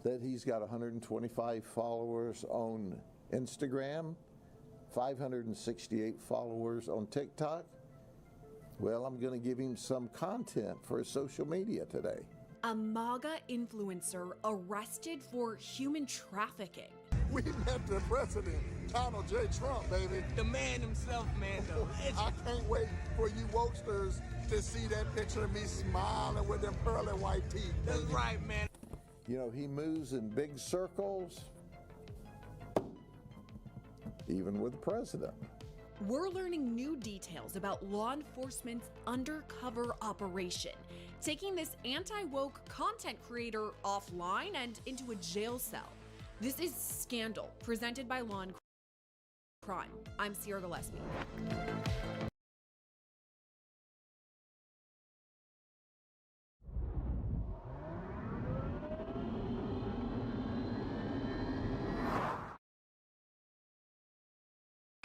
that he's got 125 followers on Instagram, 568 followers on TikTok. Well, I'm going to give him some content for his social media today. A MAGA influencer arrested for human trafficking. We met the president, Donald J. Trump, baby. The man himself, man, though. I can't wait for you wokesters to see that picture of me smiling with them pearly white teeth. That's right, man. You know, he moves in big circles, even with the president. We're learning new details about law enforcement's undercover operation, taking this anti-woke content creator offline and into a jail cell. This is Scandal, presented by Law and Crime. I'm Sierra Gillespie.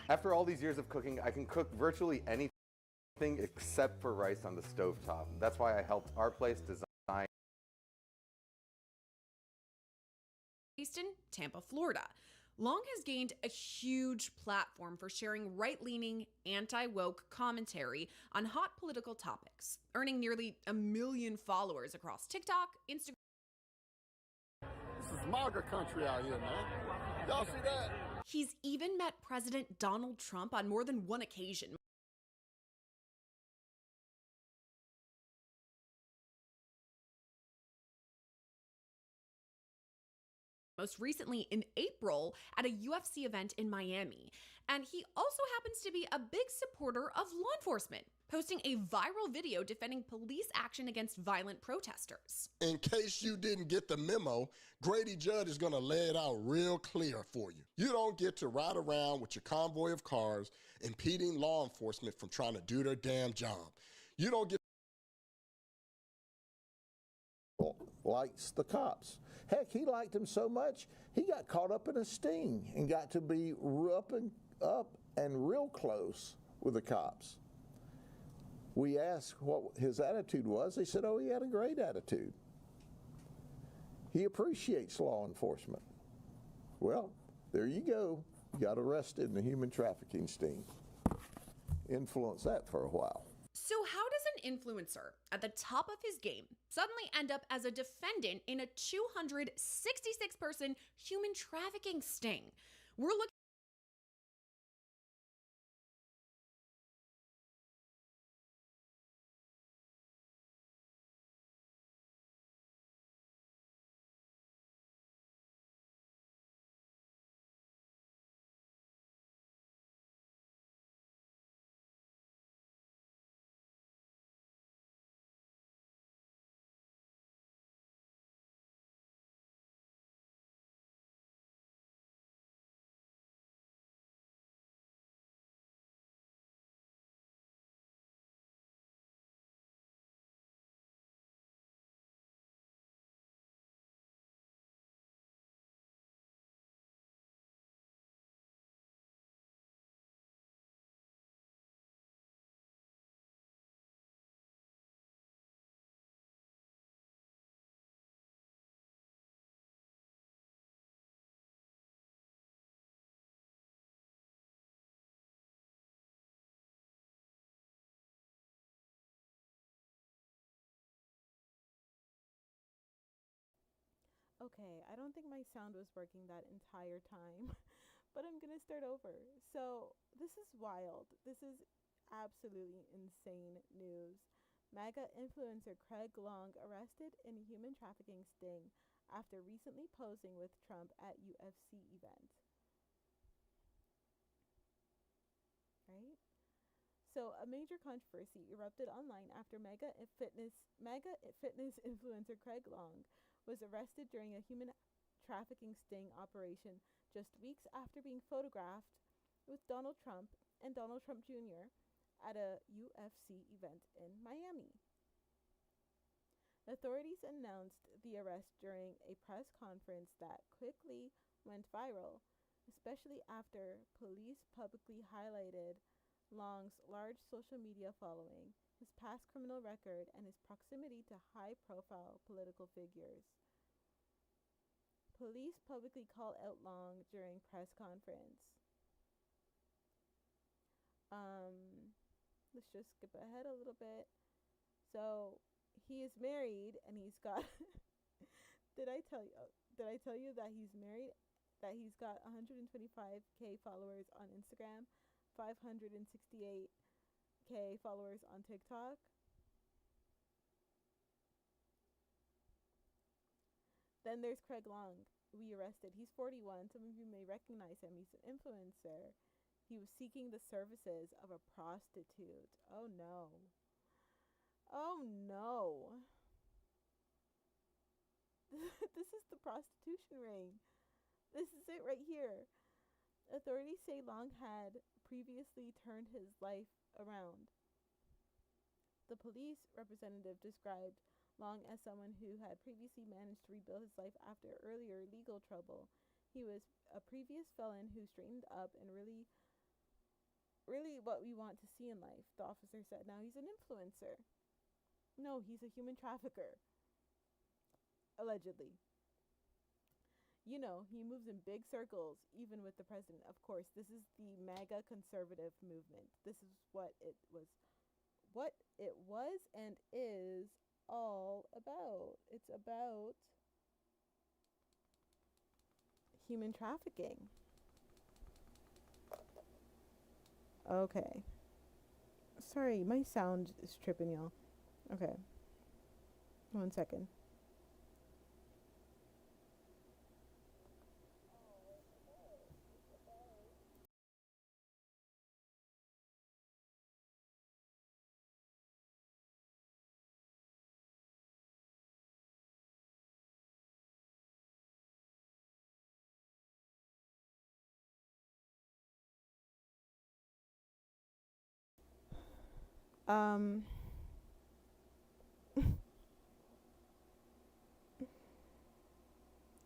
After all these years of cooking, I can cook virtually anything except for rice on the stovetop. That's why I helped our place design. Based in Tampa, Florida, Long has gained a huge platform for sharing right-leaning, anti-woke commentary on hot political topics, earning nearly 1 million followers across TikTok, Instagram. This is MAGA country out here, man. Y'all see that? He's even met President Donald Trump on more than one occasion. Most recently in April at a UFC event in Miami. And he also happens to be a big supporter of law enforcement, posting a viral video defending police action against violent protesters. In case you didn't get the memo, Grady Judd is going to lay it out real clear for you. You don't get to ride around with your convoy of cars impeding law enforcement from trying to do their damn job. You don't get likes the cops. Heck, he liked them so much, he got caught up in a sting and got to be up and real close with the cops. We asked what his attitude was. They said, oh, he had a great attitude. He appreciates law enforcement. Well, there you go. Got arrested in a human trafficking sting. Influenced that for a while. So how does an influencer at the top of his game suddenly end up as a defendant in a 266-person human trafficking sting? We're looking Okay, I don't think my sound was working that entire time, but I'm gonna start over. So, this is wild. This is absolutely insane news. MAGA influencer Craig Long arrested in a human trafficking sting after recently posing with Trump at UFC event. Right? So, a major controversy erupted online after MAGA fitness influencer Craig Long was arrested during a human trafficking sting operation just weeks after being photographed with Donald Trump and Donald Trump Jr. at a UFC event in Miami. Authorities announced the arrest during a press conference that quickly went viral, especially after police publicly highlighted Long's large social media following, his past criminal record, and his proximity to high-profile political figures. police publicly called out Long during press conference. Let's just skip ahead a little bit. So he is married and he's got did I tell you that he's married, that he's got 125k followers on Instagram, 568k followers on TikTok. Then there's Craig Long, we arrested. He's 41. Some of you may recognize him. He's an influencer. He was seeking the services of a prostitute. Oh no. Oh no. This is the prostitution ring. This is it right here. Authorities say Long had previously turned his life around. The police representative described Long as someone who had previously managed to rebuild his life after earlier legal trouble. He was a previous felon who straightened up and really what we want to see in life, the officer said. Now he's an influencer. No, he's a human trafficker. Allegedly. You know, he moves in big circles, even with the president. Of course, this is the MAGA conservative movement. This is what it was and is all about. It's about human trafficking. Okay. Sorry, my sound is tripping, y'all. Okay. 1 second.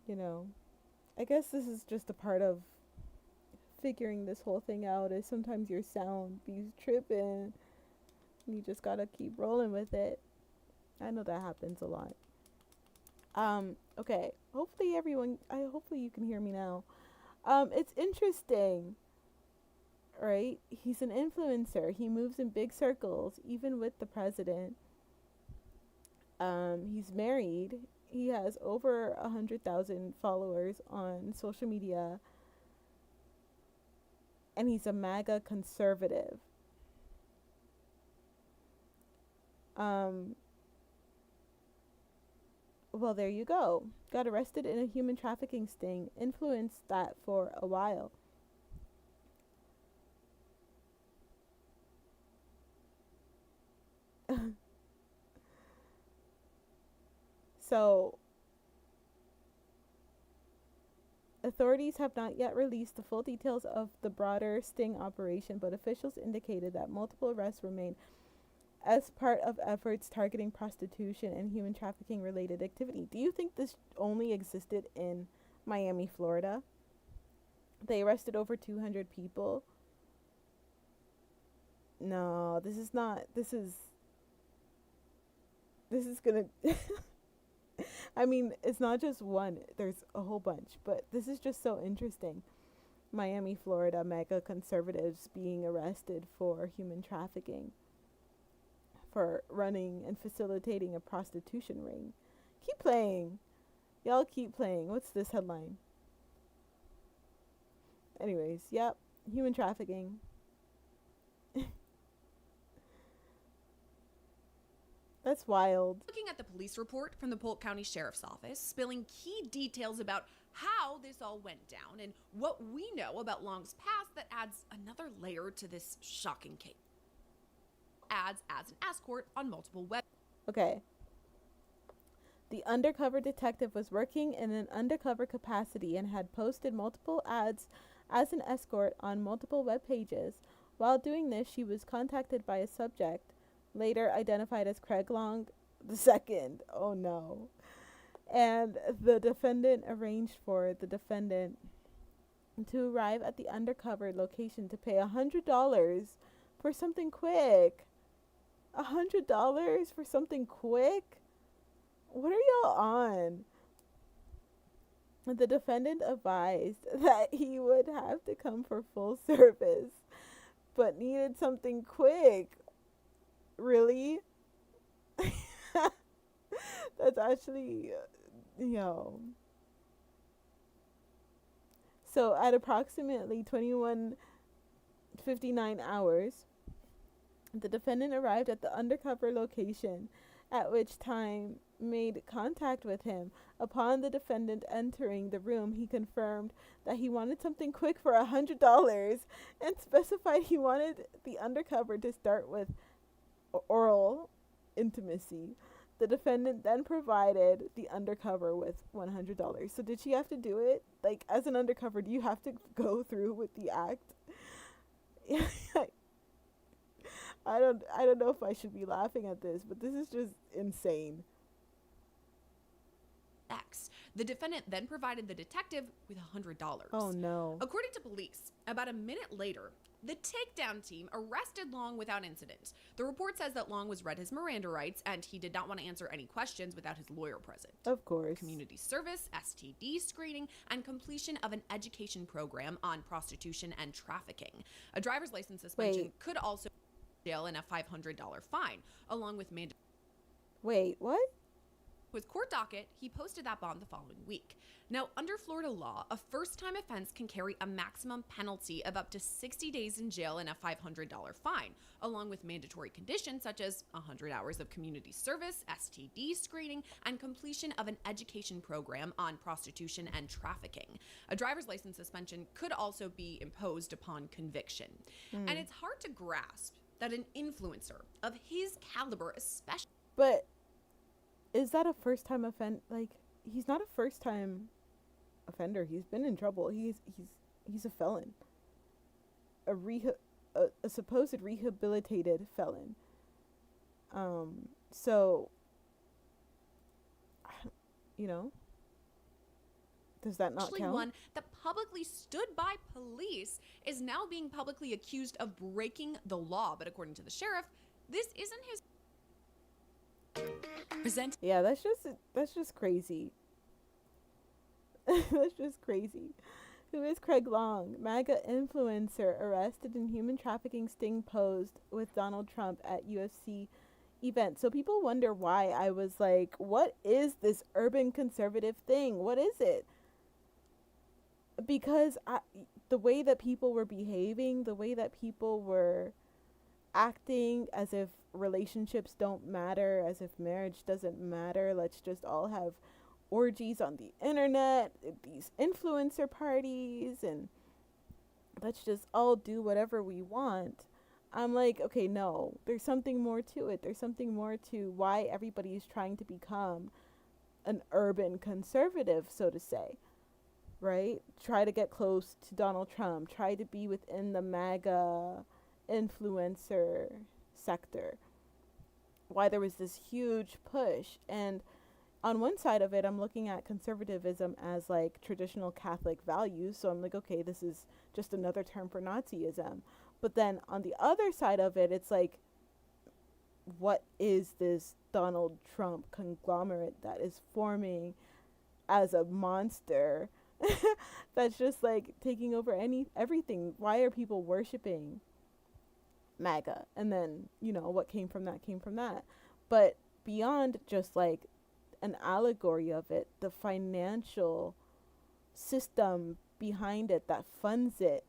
You know, I guess this is just a part of figuring this whole thing out, is sometimes your sound be tripping. You just gotta keep rolling with it. I know that happens a lot. Okay. Hopefully you can hear me now. It's interesting, right? He's an influencer. He moves in big circles, even with the president. He's married. He has over 100,000 followers on social media. And he's a MAGA conservative. Well, there you go. Got arrested in a human trafficking sting. Influenced that for a while. So, authorities have not yet released the full details of the broader sting operation, but officials indicated that multiple arrests were made as part of efforts targeting prostitution and human trafficking related activity. Do you think this only existed in Miami, Florida? They arrested over 200 people. No, this is gonna I mean, it's not just one, there's a whole bunch, but this is just so interesting. Miami, Florida, MAGA conservatives being arrested for human trafficking, for running and facilitating a prostitution ring. Keep playing. Y'all keep playing. What's this headline? Anyways, yep, human trafficking. That's wild. Looking at the police report from the Polk County Sheriff's Office, spilling key details about how this all went down and what we know about Long's past that adds another layer to this shocking case. Ads as an escort on multiple web. Okay. The undercover detective was working in an undercover capacity and had posted multiple ads as an escort on multiple web pages. While doing this, she was contacted by a subject, later identified as Craig Long II. Oh no. And the defendant arranged for the defendant to arrive at the undercover location to pay $100 for something quick. $100 for something quick? What are y'all on? The defendant advised that he would have to come for full service, but needed something quick. Really? That's actually, yo. So at approximately 21:59 hours, the defendant arrived at the undercover location, at which time made contact with him. Upon the defendant entering the room, he confirmed that he wanted something quick for $100 and specified he wanted the undercover to start with oral intimacy. The defendant then provided the undercover with $100. So did she have to do it? Like, as an undercover, do you have to go through with the act? I don't know if I should be laughing at this, but this is just insane. X. The defendant then provided the detective with $100. Oh no. According to police, about a minute later, the takedown team arrested Long without incident. The report says that Long was read his Miranda rights and he did not want to answer any questions without his lawyer present. Of course. Community service, STD screening, and completion of an education program on prostitution and trafficking. A driver's license suspension could also jail and a $500 fine, along with mandatory. Wait, what? With court docket, he posted that bond the following week. Now, under Florida law, a first-time offense can carry a maximum penalty of up to 60 days in jail and a $500 fine, along with mandatory conditions such as 100 hours of community service, STD screening, and completion of an education program on prostitution and trafficking. A driver's license suspension could also be imposed upon conviction. And it's hard to grasp that an influencer of his caliber, especially... But is that a first-time offense? Like, he's not a first-time offender. He's been in trouble. He's a felon. A supposed rehabilitated felon. So, you know, does that not count? One that publicly stood by police is now being publicly accused of breaking the law. But according to the sheriff, this isn't his... Yeah, that's just crazy. That's just crazy. Who is Craig Long? MAGA influencer arrested in human trafficking sting posed with Donald Trump at UFC event. So people wonder why I was like, what is this urban conservative thing? What is it? Because the way that people were behaving, the way that people were acting as if relationships don't matter, as if marriage doesn't matter, let's just all have orgies on the internet, these influencer parties, and let's just all do whatever we want. I'm like, okay, no, there's something more to it. There's something more to why everybody is trying to become an urban conservative, so to say, right? Try to get close to Donald Trump, try to be within the MAGA influencer sector. Why there was this huge push. And on one side of it, I'm looking at conservatism as like traditional Catholic values. So I'm like, okay, this is just another term for Nazism. But then on the other side of it, it's like, what is this Donald Trump conglomerate that is forming as a monster that's just like taking over everything? Why are people worshiping MAGA? And then, you know, what came from that. But beyond just like an allegory of it, the financial system behind it that funds it,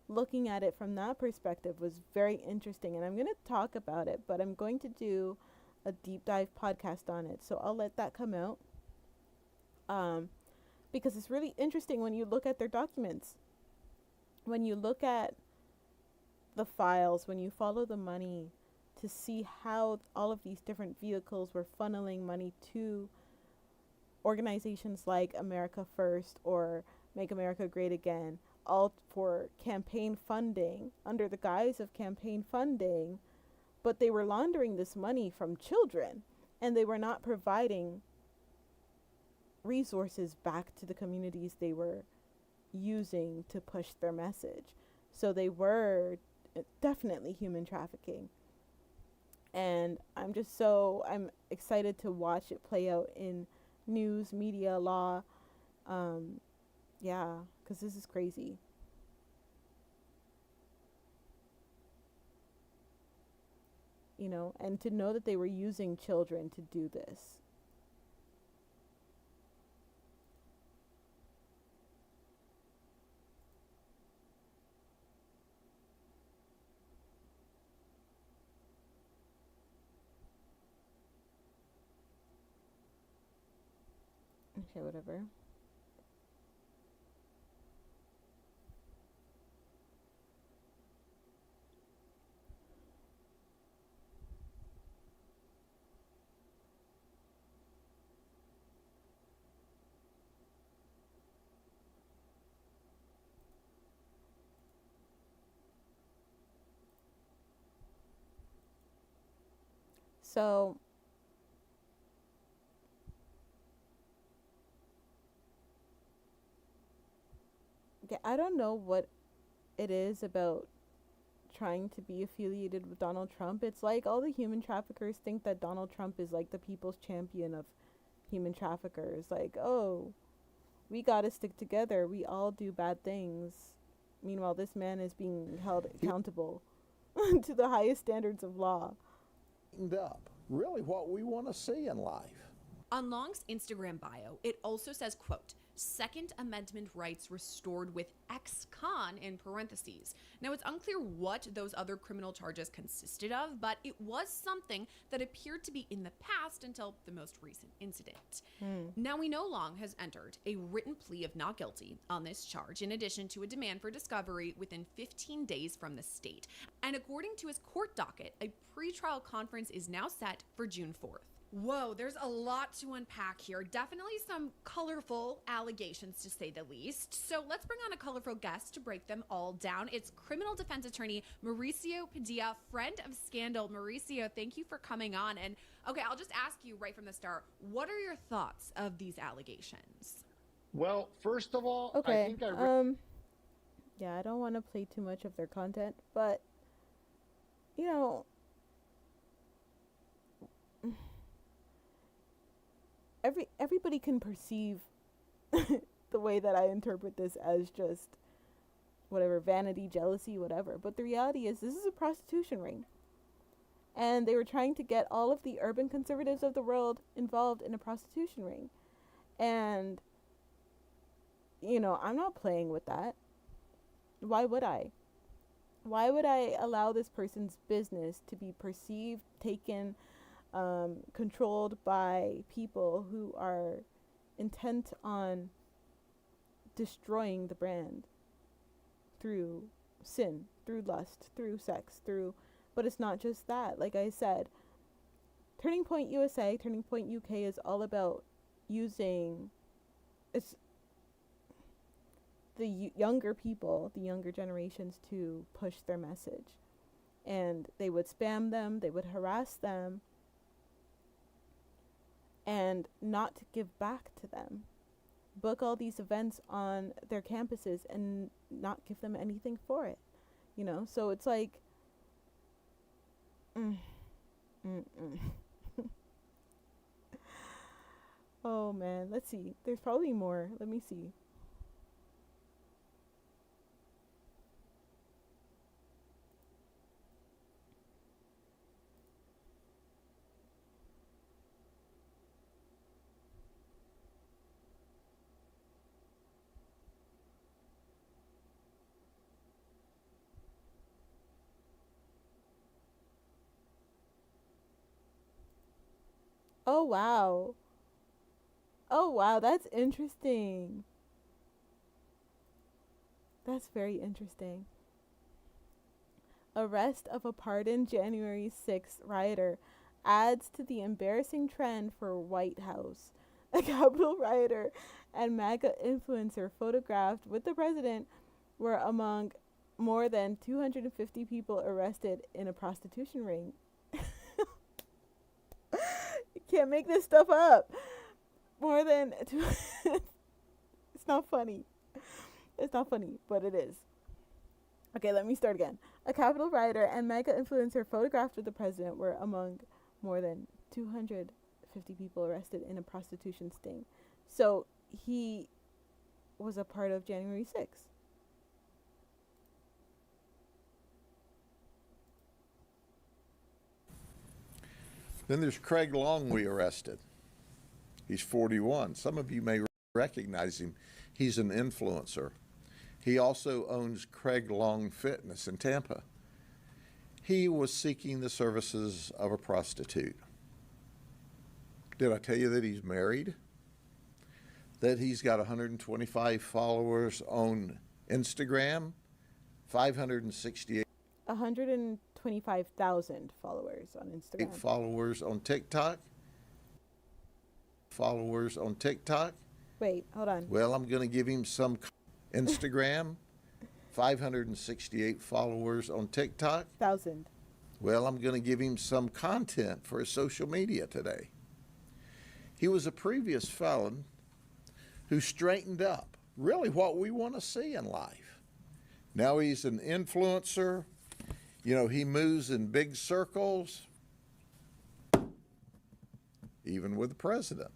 looking at it from that perspective was very interesting. And I'm going to talk about it, but I'm going to do a deep dive podcast on it. So I'll let that come out. Because it's really interesting when you look at their documents. When you look at the files, when you follow the money to see how all of these different vehicles were funneling money to organizations like America First or Make America Great Again, all for campaign funding, under the guise of campaign funding, but they were laundering this money from children, and they were not providing resources back to the communities they were using to push their message. So they were definitely human trafficking. And I'm excited to watch it play out in news, media, law, Yeah, because this is crazy. You know, and to know that they were using children to do this. Okay, whatever. So, yeah, I don't know what it is about trying to be affiliated with Donald Trump. It's like all the human traffickers think that Donald Trump is like the people's champion of human traffickers. Like, oh, we got to stick together. We all do bad things. Meanwhile, this man is being held accountable to the highest standards of law. Up. Really what we want to see in life. On Long's Instagram bio, it also says, quote, Second Amendment rights restored with ex-con in parentheses. Now, it's unclear what those other criminal charges consisted of, but it was something that appeared to be in the past until the most recent incident. Now, we know Long has entered a written plea of not guilty on this charge, in addition to a demand for discovery within 15 days from the state. And according to his court docket, a pretrial conference is now set for June 4th. Whoa, there's a lot to unpack here. Definitely some colorful allegations, to say the least. So let's bring on a colorful guest to break them all down. It's criminal defense attorney Mauricio Padilla, friend of Scandal. Mauricio, thank you for coming on. And okay, I'll just ask you right from the start, what are your thoughts of these allegations? Well, first of all, Okay. I think Yeah, I don't want to play too much of their content, but you know, everybody can perceive the way that I interpret this as just whatever, vanity, jealousy, whatever. But the reality is this is a prostitution ring. And they were trying to get all of the urban conservatives of the world involved in a prostitution ring. And you know, I'm not playing with that. Why would I? Why would I allow this person's business to be perceived, taken, controlled by people who are intent on destroying the brand through sin, through lust, through sex, but it's not just that. Like I said, Turning Point USA, Turning Point UK is all about using it's the younger people, the younger generations, to push their message. And they would spam them, they would harass them, and not to give back to them. Book all these events on their campuses and not give them anything for it. You know, so it's like, oh man, let's see. There's probably more. Let me see. Oh wow. Oh wow, that's interesting. That's very interesting. Arrest of a pardoned January 6th rioter adds to the embarrassing trend for White House. A Capitol rioter and MAGA influencer photographed with the president were among more than 250 people arrested in a prostitution ring. You can't make this stuff up. More than it's not funny. It's not funny, but it is. Okay, let me start again. A Capitol rioter and MAGA influencer photographed with the president were among more than 250 people arrested in a prostitution sting. So he was a part of January 6th. Then there's Craig Long we arrested. He's 41. Some of you may recognize him. He's an influencer. He also owns Craig Long Fitness in Tampa. He was seeking the services of a prostitute. Did I tell you that he's married? That he's got 125 followers on Instagram, 568 125,000 followers on Instagram. Followers on TikTok. Followers on TikTok. Wait, hold on. Well, I'm going to give him some Instagram, 568 followers on TikTok. 1,000. Well, I'm going to give him some content for his social media today. He was a previous felon who straightened up, really what we want to see in life. Now he's an influencer. You know, he moves in big circles, even with the president.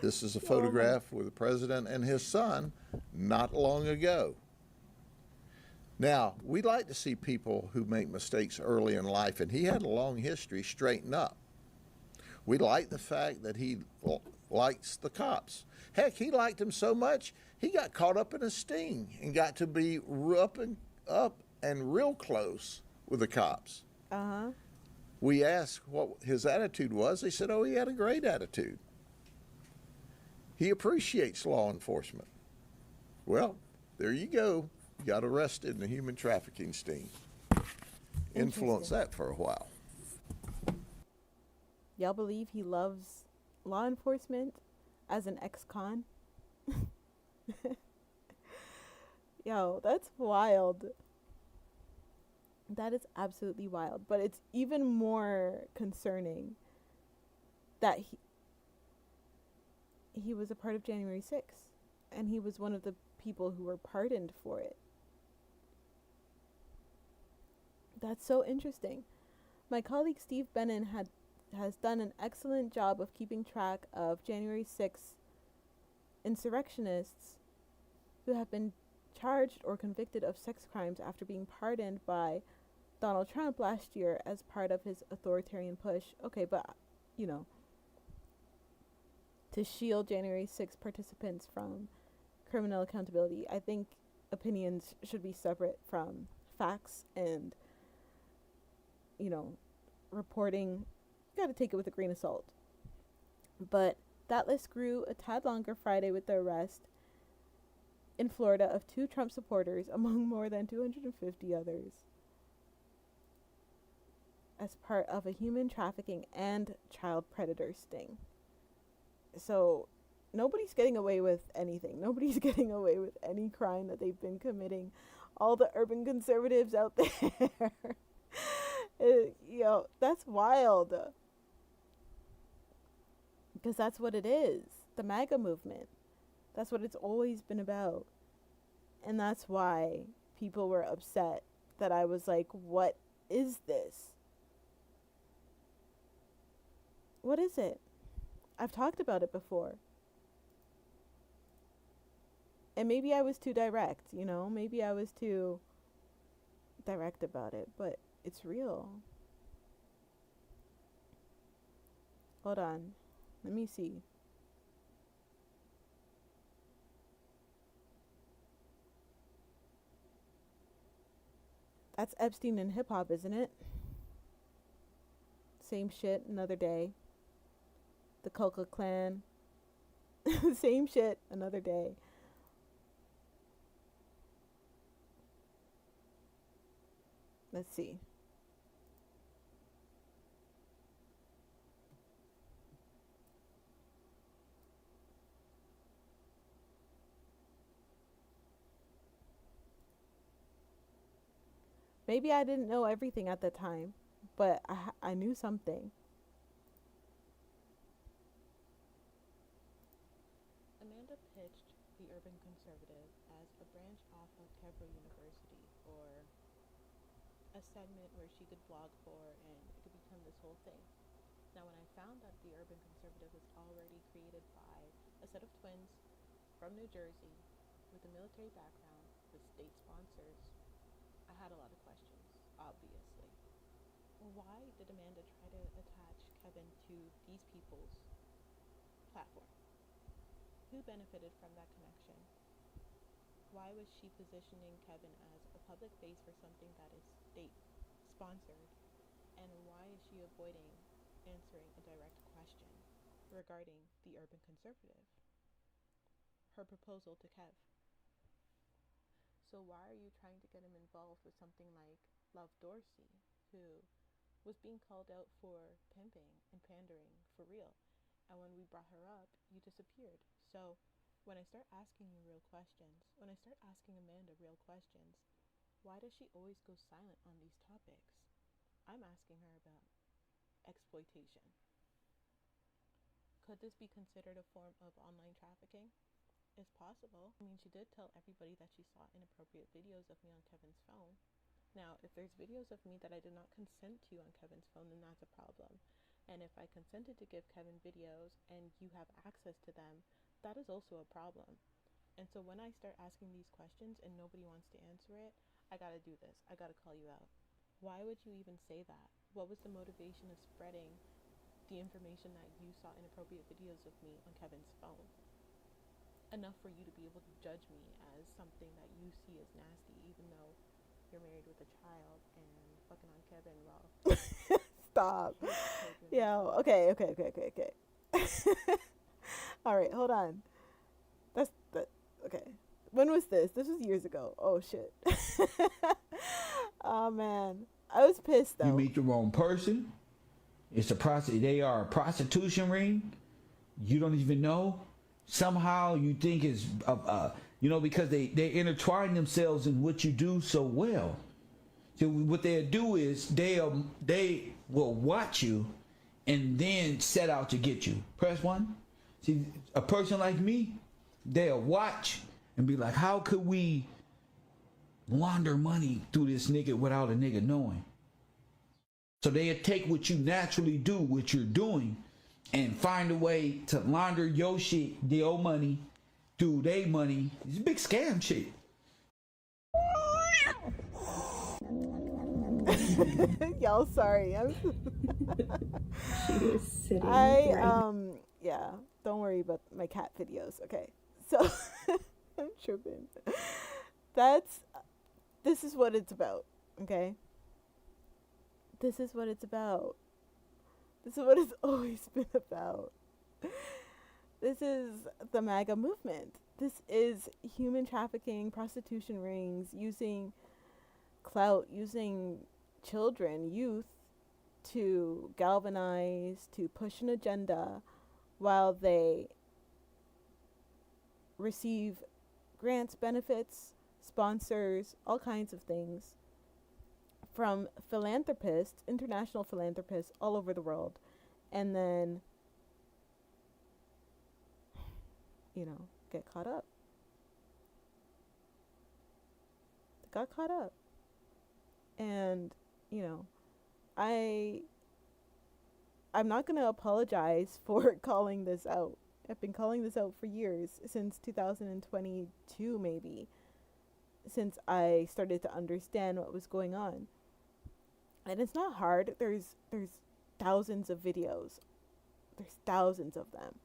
This is a photograph with the president and his son not long ago. Now, we like to see people who make mistakes early in life, and he had a long history straighten up. We like the fact that he likes the cops. Heck, he liked them so much, he got caught up in a sting and got to be up and real close with the cops. Uh-huh. We asked what his attitude was. They said, oh, he had a great attitude. He appreciates law enforcement. Well, there you go. Got arrested in a human trafficking sting. Influenced that for a while. Y'all believe he loves law enforcement as an ex-con? Yo, that's wild. That is absolutely wild. But it's even more concerning that he was a part of January 6th, and he was one of the people who were pardoned for it. That's so interesting. My colleague Steve Bennon has done an excellent job of keeping track of January 6th insurrectionists who have been charged or convicted of sex crimes after being pardoned by Donald Trump last year as part of his authoritarian push. Okay, but, you know, to shield January 6th participants from criminal accountability, I think opinions should be separate from facts and, you know, reporting. You got to take it with a grain of salt. But that list grew a tad longer Friday with the arrest in Florida of 2 Trump supporters among more than 250 others as part of a human trafficking and child predator sting. So nobody's getting away with anything. Nobody's getting away with any crime that they've been committing. All the urban conservatives out there. Yo, that's wild. Because that's what it is. The MAGA movement. That's what it's always been about. And that's why people were upset that I was like, what is this? What is it? I've talked about it before. And maybe I was too direct, you know? Maybe I was too direct about it, but it's real. Hold on. Let me see. That's Epstein and hip hop, isn't it? Same shit, another day. The Coca Clan. Same shit, another day. Let's see. Maybe I didn't know everything at the time, but I knew something. Amanda pitched the Urban Conservative as a branch off of Kevro University, or a segment where she could blog for and it could become this whole thing. Now, when I found that the Urban Conservative was already created by a set of twins from New Jersey with a military background, with state sponsors, I had a lot of questions, obviously. Why did Amanda try to attach Kevin to these people's platform? Who benefited from that connection? Why was she positioning Kevin as a public face for something that is state sponsored? And why is she avoiding answering a direct question regarding the urban conservative? Her proposal to Kev. So why are you trying to get him involved with something like Love Dorsey, who was being called out for pimping and pandering for real? And when we brought her up, you disappeared. So when I start asking you real questions, when I start asking Amanda real questions, why does she always go silent on these topics? I'm asking her about exploitation. Could this be considered a form of online trafficking? It's possible. I mean, she did tell everybody that she saw inappropriate videos of me on Kevin's phone. Now, if there's videos of me that I did not consent to on Kevin's phone, then that's a problem. And if I consented to give Kevin videos and you have access to them, that is also a problem. And so when I start asking these questions and nobody wants to answer it, I gotta do this. I gotta call you out. Why would you even say that? What was the motivation of spreading the information that you saw inappropriate videos of me on Kevin's phone? Enough for you to be able to judge me as something that you see as nasty, even though you're married with a child and fucking on Kevin while stop. Yeah, okay. All right, hold on. Okay. When was this? This was years ago. Oh shit. Oh man, I was pissed though. You meet the wrong person. They are a prostitution ring. You don't even know. Somehow you think it's because they intertwine themselves in what you do so well. So what they'll do is they will watch you and then set out to get you. Press 1. See, a person like me, they'll watch and be like, how could we launder money through this nigga without a nigga knowing? So they'll take what you naturally do, what you're doing, and find a way to launder your shit, your money, through their money. It's a big scam shit. Y'all, sorry. She was sitting yeah, don't worry about my cat videos, okay? So, I'm tripping. This is what it's about, okay? This is what it's about. This is what it's always been about. This is the MAGA movement. This is human trafficking, prostitution rings, using clout, using children, youth, to galvanize, to push an agenda while they receive grants, benefits, sponsors, all kinds of things from philanthropists, international philanthropists all over the world, and then, get caught up. They got caught up. And, I'm not going to apologize for calling this out. I've been calling this out for years, since 2022 maybe, since I started to understand what was going on. And it's not hard. There's thousands of videos. There's thousands of them.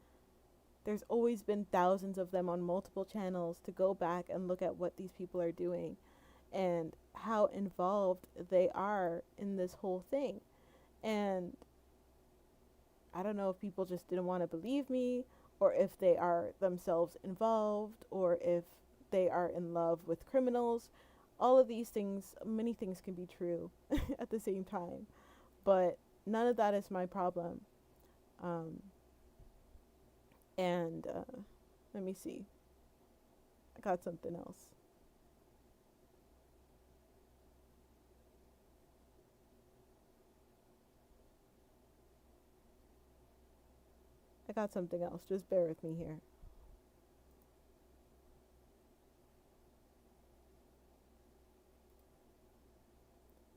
There's always been thousands of them on multiple channels to go back and look at what these people are doing and how involved they are in this whole thing. And I don't know if people just didn't want to believe me, or if they are themselves involved, or if they are in love with criminals. All of these things, many things can be true at the same time, but none of that is my problem. Let me see. I got something else. Just bear with me here.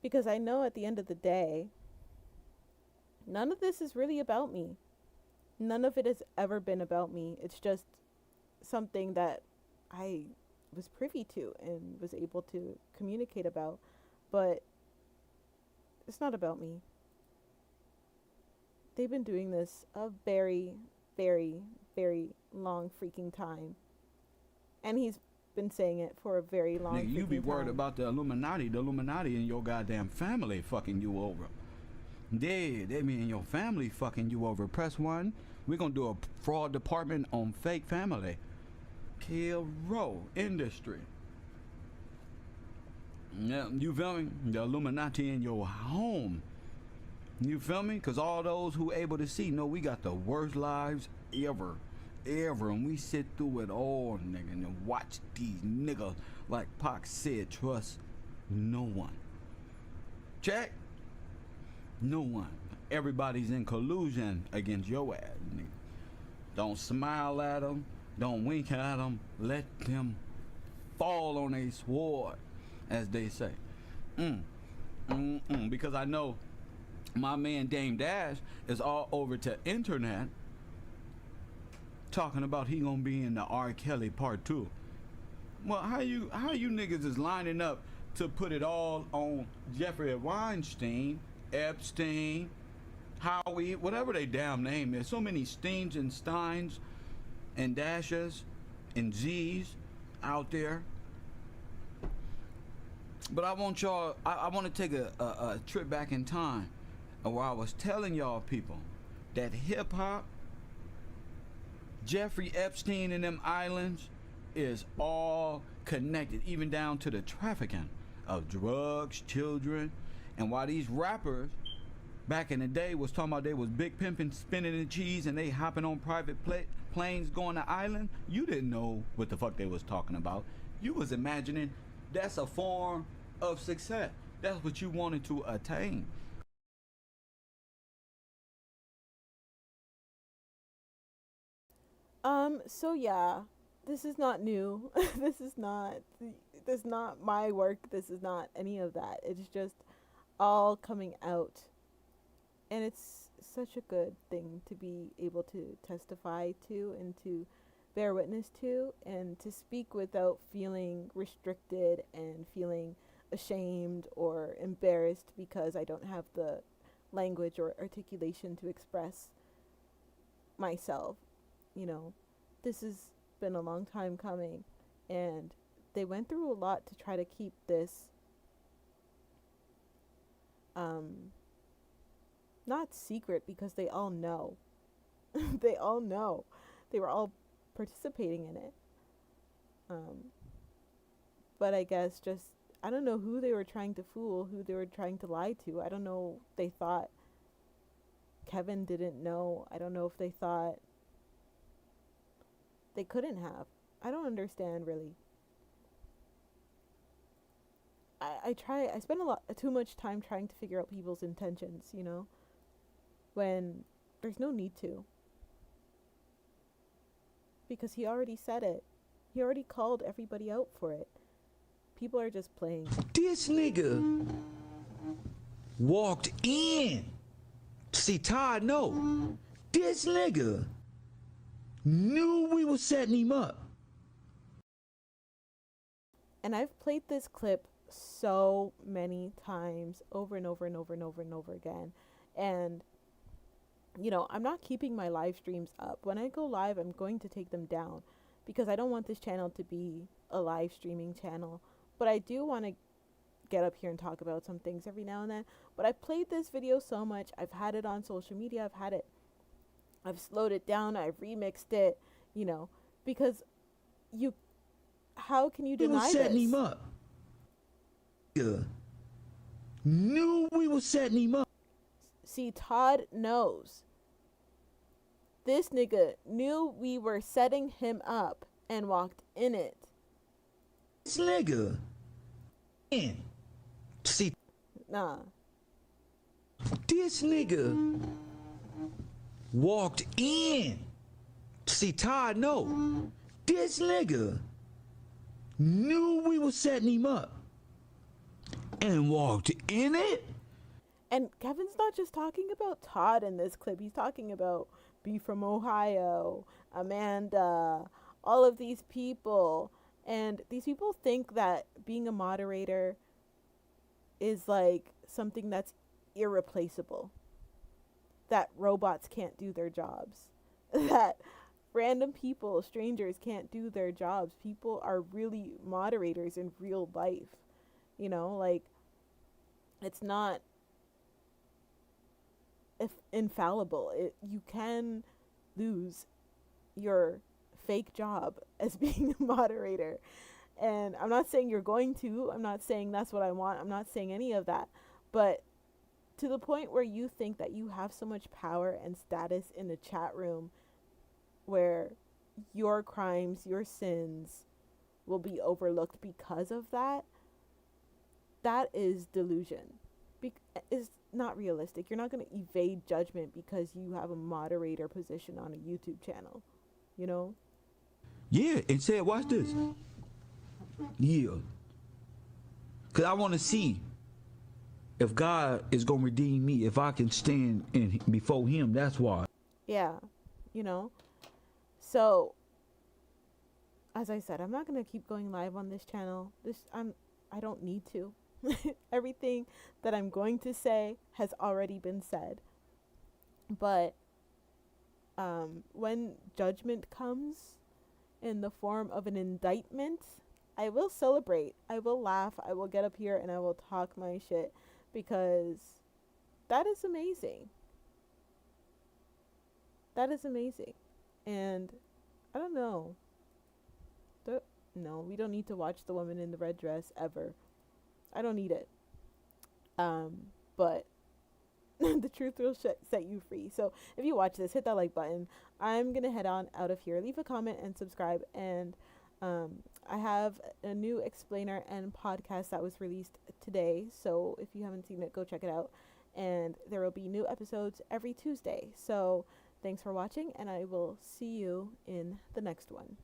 Because I know at the end of the day, none of this is really about me. None of it has ever been about me. It's just something that I was privy to and was able to communicate about. But it's not about me. They've been doing this a very, very, very long freaking time. And he's been saying it for a very long Nigga, you be freaking worried time. about the Illuminati in your goddamn family fucking you over. They be in your family fucking you over. Press 1. We're gonna do a fraud department on fake family. Kill row industry. Yeah, you feel me? The Illuminati in your home. You feel me? Because all those who able to see know we got the worst lives ever. And we sit through it all, nigga, and watch these niggas, like Pac said, trust no one. Check? No one. Everybody's in collusion against your ass, nigga. Don't smile at them. Don't wink at them. Let them fall on a sword, as they say. Because I know my man Dame Dash is all over to internet talking about he gonna be in the R. Kelly part 2. Well, how you niggas is lining up to put it all on Jeffrey Weinstein, Epstein, Howie, whatever they damn name is. So many Steens and Steins and Dashes and Z's out there. But I want y'all, I want to take a trip back in time where I was telling y'all people that hip hop, Jeffrey Epstein and them islands is all connected, even down to the trafficking of drugs, children. And while these rappers back in the day was talking about they was big pimping, spinning the cheese, and they hopping on private planes going to island, you didn't know what the fuck they was talking about. You was imagining that's a form of success. That's what you wanted to attain. So yeah, this is not new. this is not my work. This is not any of that. It's just all coming out. And it's such a good thing to be able to testify to and to bear witness to and to speak without feeling restricted and feeling ashamed or embarrassed because I don't have the language or articulation to express myself. You know, this has been a long time coming, and they went through a lot to try to keep this not secret, because they all know. They all know. They were all participating in it. But I guess just, I don't know who they were trying to fool, who they were trying to lie to. I don't know. They thought Kevin didn't know. I don't know if they thought they couldn't have. I don't understand, really. I spend too much time trying to figure out people's intentions, you know, when there's no need to. Because he already said it. He already called everybody out for it. People are just playing. This nigga walked in. See, Todd, no. This nigga knew we were setting him up. And I've played this clip so many times, over and over and over and over and over again. And, you know, I'm not keeping my live streams up. When I go live, I'm going to take them down because I don't want this channel to be a live streaming channel. But I do want to get up here and talk about some things every now and then. But I've played this video so much. I've had it on social media. I've slowed it down. I've remixed it, you know, because how can you deny this? We were setting him up. Yeah. Knew we were setting him up. See, Todd knows. This nigga knew we were setting him up and walked in it. This nigga. In. See. Nah. This nigga walked in. See, Todd, no. This nigga knew we were setting him up and walked in it. And Kevin's not just talking about Todd in this clip. He's talking about B from Ohio, Amanda, all of these people. And these people think that being a moderator is like something that's irreplaceable, that robots can't do their jobs, that random people, strangers, can't do their jobs. People are really moderators in real life. You know, like, it's not infallible. You can lose your fake job as being a moderator. And I'm not saying you're going to. I'm not saying that's what I want. I'm not saying any of that. But to the point where you think that you have so much power and status in a chat room where your crimes, your sins will be overlooked because of that, that is delusion. Is not realistic. You're not going to evade judgment because you have a moderator position on a YouTube channel, you know? Yeah, and said, watch this. Yeah. Because I want to see if God is going to redeem me, if I can stand before him. That's why. Yeah, you know? So, as I said, I'm not going to keep going live on this channel. I don't need to. Everything that I'm going to say has already been said. But when judgment comes in the form of an indictment, I will celebrate. I will laugh. I will get up here and I will talk my shit, because that is amazing. That is amazing. And I don't know. No, we don't need to watch the woman in the red dress ever. I don't need it. But the truth will set you free. So if you watch this, hit that like button. I'm going to head on out of here. Leave a comment and subscribe. And I have a new explainer and podcast that was released today. So if you haven't seen it, go check it out. And there will be new episodes every Tuesday. So thanks for watching, and I will see you in the next one.